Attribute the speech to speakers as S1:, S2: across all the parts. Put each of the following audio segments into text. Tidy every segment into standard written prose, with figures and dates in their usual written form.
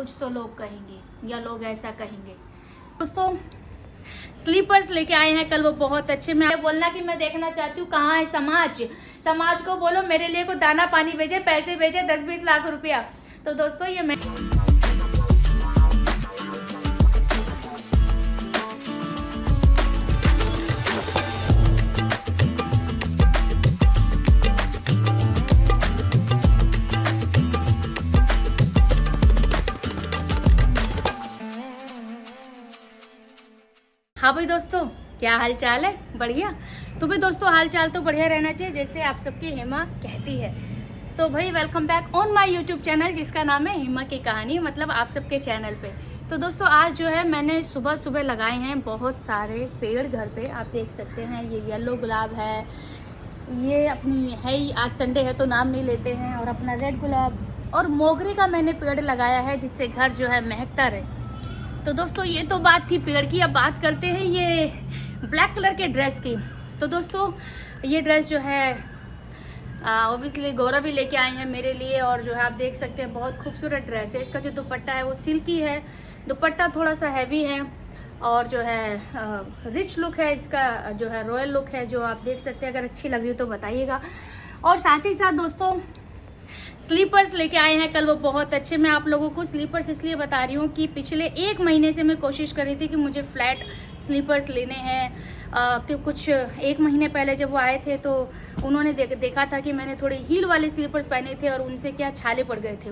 S1: कुछ तो लोग कहेंगे या लोग ऐसा कहेंगे। दोस्तों स्लीपर्स लेके आए हैं कल, वो बहुत अच्छे। मैं बोलना कि मैं देखना चाहती हूँ कहाँ है समाज। समाज को बोलो मेरे लिए को दाना पानी भेजे, पैसे भेजे 10-20 लाख रुपया। तो दोस्तों ये मैं हाँ भाई दोस्तों, क्या हाल चाल है? बढ़िया। तो भाई दोस्तों हाल चाल तो बढ़िया रहना चाहिए, जैसे आप सबकी हेमा कहती है। तो भाई welcome back on my YouTube channel जिसका नाम है हेमा की कहानी, मतलब आप सबके चैनल पे। तो दोस्तों आज जो है मैंने सुबह सुबह लगाए हैं बहुत सारे पेड़ घर पे, आप देख सकते हैं। ये येलो गुलाब है, ये अपनी है ही, आज संडे है तो नाम नहीं लेते हैं, और अपना रेड गुलाब और मोगरे का मैंने पेड़ लगाया है जिससे घर जो है महकता रहे। तो दोस्तों ये तो बात थी पेड़ की। अब बात करते हैं ये ब्लैक कलर के ड्रेस की। तो दोस्तों ये ड्रेस जो है ऑब्वियसली गौरव भी लेके आए हैं मेरे लिए, और जो है आप देख सकते हैं बहुत खूबसूरत ड्रेस है। इसका जो दुपट्टा है वो सिल्की है, दुपट्टा थोड़ा सा हैवी है, और जो है रिच लुक है इसका, जो है रॉयल लुक है, जो आप देख सकते हैं। अगर अच्छी लग रही हो तो बताइएगा। और साथ ही साथ दोस्तों स्लीपर्स लेके आए हैं कल, वो बहुत अच्छे। मैं आप लोगों को स्लीपर्स इसलिए बता रही हूँ कि पिछले 1 महीने से मैं कोशिश कर रही थी कि मुझे फ्लैट स्लीपर्स लेने हैं। कि कुछ 1 महीने पहले जब वो आए थे तो उन्होंने देखा था कि मैंने थोड़े हील वाले स्लीपर्स पहने थे और उनसे क्या छाले पड़ गए थे।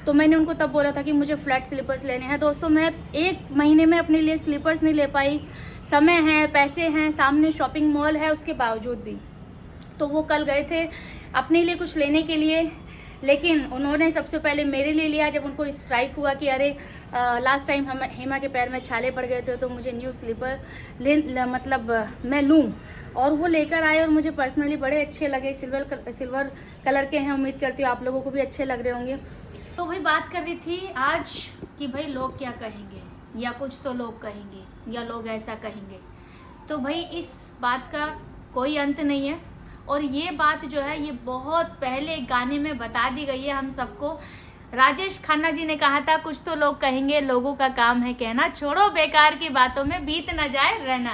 S1: तो मैंने उनको तब बोला था कि मुझे फ्लैट स्लीपर्स लेने हैं। दोस्तों मैं 1 महीने में अपने लिए स्लीपर्स नहीं ले पाई। समय है, पैसे हैं, सामने शॉपिंग मॉल है, उसके बावजूद भी। तो वो कल गए थे अपने लिए कुछ लेने के लिए, लेकिन उन्होंने सबसे पहले मेरे लिए लिया। जब उनको स्ट्राइक हुआ कि अरे लास्ट टाइम हम हेमा के पैर में छाले पड़ गए थे तो मुझे न्यू स्लीपर मतलब मैं लूँ, और वो लेकर आए और मुझे पर्सनली बड़े अच्छे लगे। सिल्वर कलर के हैं, उम्मीद करती हूँ आप लोगों को भी अच्छे लग रहे होंगे। तो वही बात कर रही थी आज कि भाई लोग क्या कहेंगे, या कुछ तो लोग कहेंगे या लोग ऐसा कहेंगे। तो भाई इस बात का कोई अंत नहीं है, और ये बात जो है ये बहुत पहले गाने में बता दी गई है हम सबको। राजेश खन्ना जी ने कहा था कुछ तो लोग कहेंगे, लोगों का काम है कहना, छोड़ो बेकार की बातों में बीत न जाए रहना।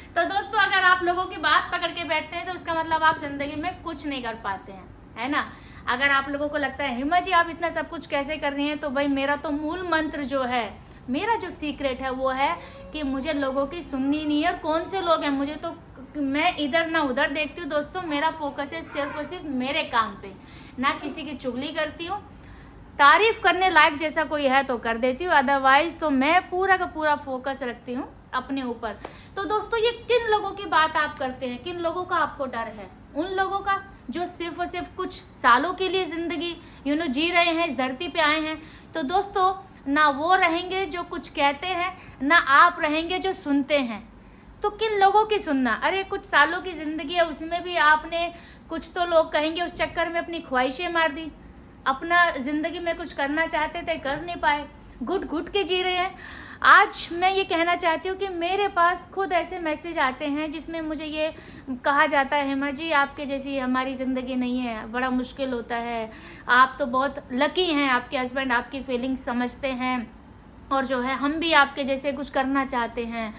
S1: तो दोस्तों अगर आप लोगों की बात पकड़ के बैठते हैं तो उसका मतलब आप जिंदगी में कुछ नहीं कर पाते हैं, है ना। अगर आप लोगों को लगता है हेमा जी आप इतना सब कुछ कैसे कर रही हैं, तो भाई मेरा तो मूल मंत्र जो है, मेरा जो सीक्रेट है वो है कि मुझे लोगों की सुननी नहीं है। और कौन से लोग हैं, मुझे तो मैं इधर ना उधर देखती हूँ दोस्तों। मेरा फोकस है सिर्फ और सिर्फ मेरे काम पे, ना किसी की चुगली करती हूँ। तारीफ करने लायक जैसा कोई है तो कर देती हूँ, अदरवाइज तो मैं पूरा का पूरा फोकस रखती हूँ अपने ऊपर। तो दोस्तों ये किन लोगों की बात आप करते हैं, किन लोगों का आपको डर है? उन लोगों का जो सिर्फ और सिर्फ कुछ सालों के लिए जिंदगी जी रहे हैं, इस धरती पे आए हैं। तो दोस्तों ना वो रहेंगे जो कुछ कहते हैं, ना आप रहेंगे जो सुनते हैं। तो किन लोगों की सुनना? अरे कुछ सालों की जिंदगी है, उसमें भी आपने कुछ तो लोग कहेंगे उस चक्कर में अपनी ख्वाहिशें मार दी। अपना जिंदगी में कुछ करना चाहते थे, कर नहीं पाए, घुट घुट के जी रहे हैं। आज मैं ये कहना चाहती हूँ कि मेरे पास खुद ऐसे मैसेज आते हैं जिसमें मुझे ये कहा जाता है हेमा जी आपके जैसी हमारी ज़िंदगी नहीं है, बड़ा मुश्किल होता है, आप तो बहुत लकी हैं, आपके हस्बैंड आपकी फीलिंग्स समझते हैं, और जो है हम भी आपके जैसे कुछ करना चाहते हैं।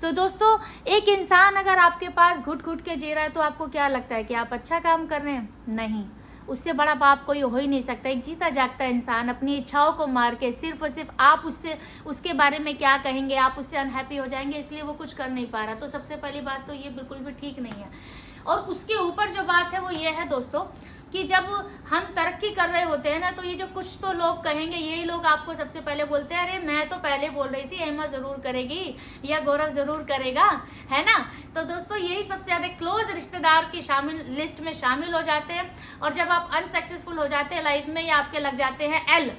S1: तो दोस्तों एक इंसान अगर आपके पास घुट घुट के जी रहा है तो आपको क्या लगता है कि आप अच्छा काम कर रहे हैं? नहीं, उससे बड़ा पाप कोई हो ही नहीं सकता। एक जीता जागता इंसान अपनी इच्छाओं को मार के सिर्फ और सिर्फ आप उसके बारे में क्या कहेंगे, आप उससे अनहैप्पी हो जाएंगे, इसलिए वो कुछ कर नहीं पा रहा। तो सबसे पहली बात तो ये बिल्कुल भी ठीक नहीं है। और उसके ऊपर जो बात है वो ये है दोस्तों कि जब हम तरक्की कर रहे होते हैं ना, तो ये जो कुछ तो लोग कहेंगे, यही लोग आपको सबसे पहले बोलते हैं अरे मैं तो पहले बोल रही थी हेमा जरूर करेगी या गौरव जरूर करेगा, है ना। तो दोस्तों यही सबसे ज़्यादा क्लोज रिश्तेदार की लिस्ट में शामिल हो जाते हैं। और जब आप अनसक्सेसफुल हो जाते हैं लाइफ में, या आपके लग जाते हैं एल,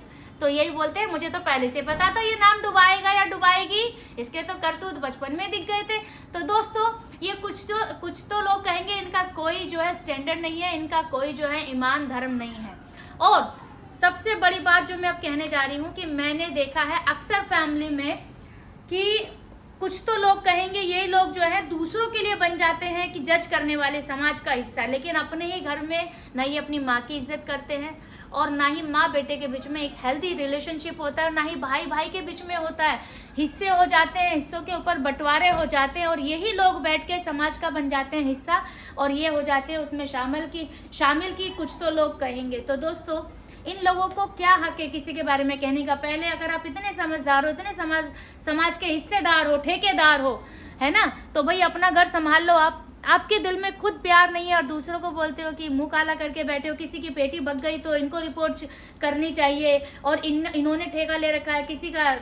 S1: तो यही बोलते हैं मुझे तो पहले से पता था ये नाम डुबाएगा या डुबाएगी, इसके तो करतूत बचपन में दिख गए थे। तो दोस्तों ये कुछ तो लोग कहेंगे, इनका कोई जो है स्टैंडर्ड नहीं है, इनका कोई जो है ईमान धर्म नहीं है। और सबसे बड़ी बात जो मैं अब कहने जा रही हूँ कि मैंने देखा है अक्सर फैमिली में कि कुछ तो लोग कहेंगे, ये लोग जो है दूसरों के लिए बन जाते हैं कि जज करने वाले समाज का हिस्सा, लेकिन अपने ही घर में ना ये अपनी माँ की इज्जत करते हैं और ना ही माँ बेटे के बीच में एक हेल्दी रिलेशनशिप होता है, और ना ही भाई भाई के बीच में होता है। हिस्से हो जाते हैं, हिस्सों के ऊपर बंटवारे हो जाते हैं, और यही लोग बैठ के समाज का बन जाते हैं हिस्सा, और ये हो जाते हैं उसमें शामिल की कुछ तो लोग कहेंगे। तो दोस्तों, इन लोगों को क्या हक है किसी के बारे में कहने का? पहले अगर आप इतने समझदार हो, इतने समाज के हिस्सेदार हो, ठेकेदार हो, है ना, तो भाई अपना घर संभाल लो। आपके दिल में खुद प्यार नहीं है और दूसरों को बोलते हो कि मुंह काला करके बैठे हो, किसी की बेटी बच गई तो इनको रिपोर्ट करनी चाहिए, और इन्होंने ठेका ले रखा है, किसी का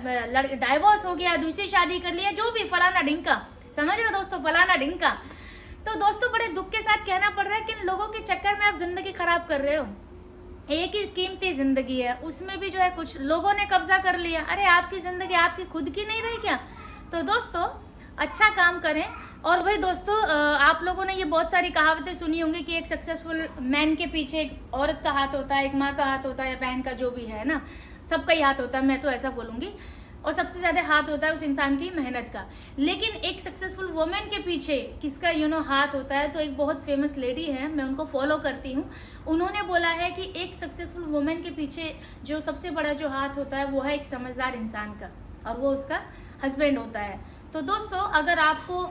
S1: डाइवोर्स हो गया, दूसरी शादी कर लिया, जो भी फलाना ढिंका, समझ रहे हो दोस्तों, फलाना ढिंका। तो दोस्तों, बड़े दुख के साथ कहना पड़ रहा है कि इन लोगों के चक्कर में आप जिंदगी खराब कर रहे हो। एक ही कीमती जिंदगी है, उसमें भी जो है कुछ लोगों ने कब्जा कर लिया। अरे आपकी जिंदगी आपकी खुद की नहीं रही क्या? तो दोस्तों, अच्छा काम करें। और भाई दोस्तों, आप लोगों ने ये बहुत सारी कहावतें सुनी होंगी कि एक सक्सेसफुल मैन के पीछे एक औरत का हाथ होता है, एक माँ का हाथ होता है, या बहन का, जो भी है ना, सबका ही हाथ होता है, मैं तो ऐसा बोलूँगी। और सबसे ज़्यादा हाथ होता है उस इंसान की मेहनत का। लेकिन एक सक्सेसफुल वुमेन के पीछे किसका हाथ होता है? तो एक बहुत फेमस लेडी है, मैं उनको फॉलो करती हूँ। उन्होंने बोला है कि एक सक्सेसफुल वुमेन के पीछे जो सबसे बड़ा जो हाथ होता है वो है एक समझदार इंसान का, और वो उसका हस्बैंड होता है। तो दोस्तों, अगर आपको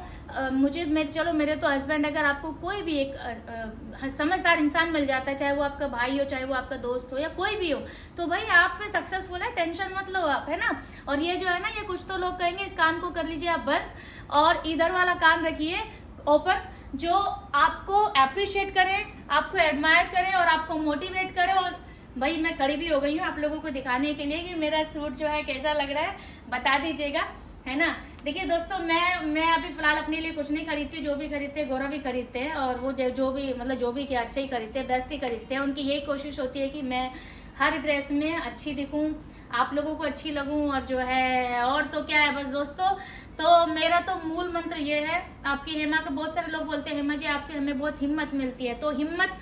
S1: मेरे तो हस्बैंड, अगर आपको कोई भी एक समझदार इंसान मिल जाता है, चाहे वो आपका भाई हो, चाहे वो आपका दोस्त हो, या कोई भी हो, तो भाई आप फिर सक्सेसफुल है, टेंशन मत लो आप, है ना। और ये जो है ना, ये कुछ तो लोग कहेंगे, इस कान को कर लीजिए आप बंद, और इधर वाला कान रखिए ओपन, जो आपको अप्रिशिएट करे, आपको एडमायर करे और आपको मोटिवेट करे। और भाई मैं खड़ी भी हो गई हूँ आप लोगों को दिखाने के लिए कि मेरा सूट जो है कैसा लग रहा है, बता दीजिएगा, है ना। देखिए दोस्तों, मैं अभी फिलहाल अपने लिए कुछ नहीं खरीदती, जो भी खरीदते हैं गौरव भी खरीदते हैं, और वो जो भी क्या अच्छा ही खरीदते हैं, बेस्ट ही खरीदते हैं। उनकी यही कोशिश होती है कि मैं हर ड्रेस में अच्छी दिखूं, आप लोगों को अच्छी लगूं, और जो है, और तो क्या है बस दोस्तों। तो मेरा तो मूल मंत्र ये है, आपकी हेमा के बहुत सारे लोग बोलते हैं हेमा जी आपसे हमें बहुत हिम्मत मिलती है। तो हिम्मत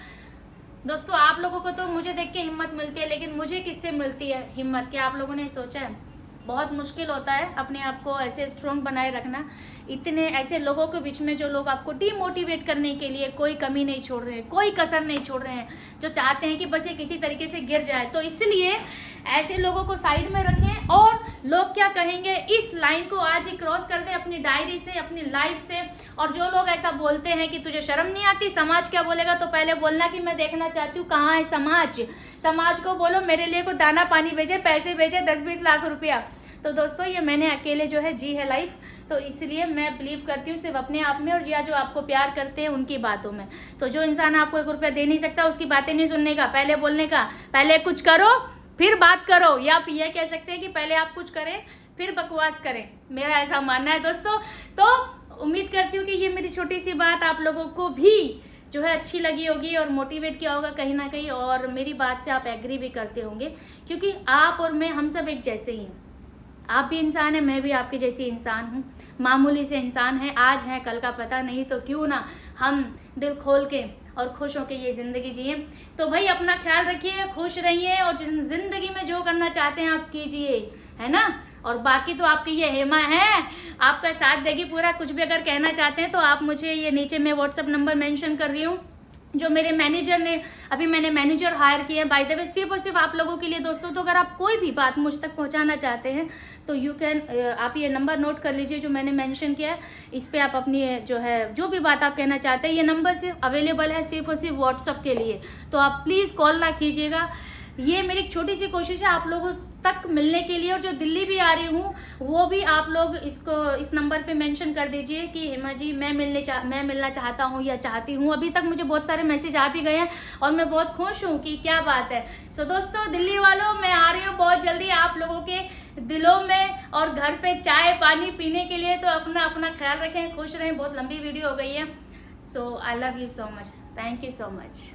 S1: दोस्तों, आप लोगों को तो मुझे देख के हिम्मत मिलती है, लेकिन मुझे किससे मिलती है हिम्मत? क्या आप लोगों ने सोचा है? बहुत मुश्किल होता है अपने आप को ऐसे स्ट्रॉन्ग बनाए रखना, इतने ऐसे लोगों के बीच में जो लोग आपको डीमोटिवेट करने के लिए कोई कमी नहीं छोड़ रहे हैं, कोई कसर नहीं छोड़ रहे हैं, जो चाहते हैं कि बस ये किसी तरीके से गिर जाए। तो इसलिए ऐसे लोगों को साइड में रखें, और लोग क्या कहेंगे इस लाइन को आज ही क्रॉस कर दें अपनी डायरी से, अपनी लाइफ से। और जो लोग ऐसा बोलते हैं कि तुझे शर्म नहीं आती, समाज क्या बोलेगा, तो पहले बोलना कि मैं देखना चाहती हूँ कहाँ है समाज को बोलो मेरे लिए को दाना पानी भेजे, पैसे भेजे, 10-20 लाख रुपया। तो दोस्तों, ये मैंने अकेले जो है जी है लाइफ, तो इसलिए मैं बिलीव करती हूँ सिर्फ अपने आप में, और या जो आपको प्यार करते हैं उनकी बातों में। तो जो इंसान आपको 1 रुपया दे नहीं सकता, उसकी बातें नहीं सुनने का, पहले बोलने का, पहले कुछ करो फिर बात करो, या आप ये कह सकते हैं कि पहले आप कुछ करें फिर बकवास करें, मेरा ऐसा मानना है दोस्तों। तो उम्मीद करती हूँ कि ये मेरी छोटी सी बात आप लोगों को भी जो है अच्छी लगी होगी और मोटिवेट किया होगा कहीं ना कहीं, और मेरी बात से आप एग्री भी करते होंगे, क्योंकि आप और मैं, हम सब एक जैसे ही हैं। आप भी इंसान है, मैं भी आपके जैसी इंसान हूँ, मामूली से इंसान है, आज है कल का पता नहीं, तो क्यों ना हम दिल खोल के और खुश होके ये ज़िंदगी जिए। तो भाई अपना ख्याल रखिए, खुश रहिए, और ज़िंदगी में जो करना चाहते हैं आप कीजिए, है ना। और बाकी तो आपकी ये हेमा है, आपका साथ देगी पूरा। कुछ भी अगर कहना चाहते हैं तो आप मुझे, ये नीचे मैं व्हाट्सअप नंबर मेंशन कर रही हूँ, जो मेरे मैनेजर ने, अभी मैंने मैनेजर हायर किया है बाय द वे, सिर्फ और सिर्फ आप लोगों के लिए दोस्तों। तो अगर आप कोई भी बात मुझ तक पहुंचाना चाहते हैं तो यू कैन, आप ये नंबर नोट कर लीजिए जो मैंने मेंशन किया है, इस पे आप अपनी जो है जो भी बात आप कहना चाहते हैं, ये नंबर सिर्फ अवेलेबल है सिर्फ और सिर्फ व्हाट्सअप के लिए, तो आप प्लीज़ कॉल ना कीजिएगा। ये मेरी छोटी सी कोशिश है आप लोगों तक मिलने के लिए, और जो दिल्ली भी आ रही हूँ वो भी आप लोग इसको इस नंबर पे मेंशन कर दीजिए कि हेमा जी मैं मिलना चाहता हूँ या चाहती हूँ। अभी तक मुझे बहुत सारे मैसेज आ भी गए हैं और मैं बहुत खुश हूँ कि क्या बात है। सो दोस्तों, दिल्ली वालों, मैं आ रही हूँ बहुत जल्दी आप लोगों के दिलों में और घर पे चाय पानी पीने के लिए। तो अपना ख्याल रखें, खुश रहें। बहुत लंबी वीडियो हो गई है। So I love you so much, thank you so much.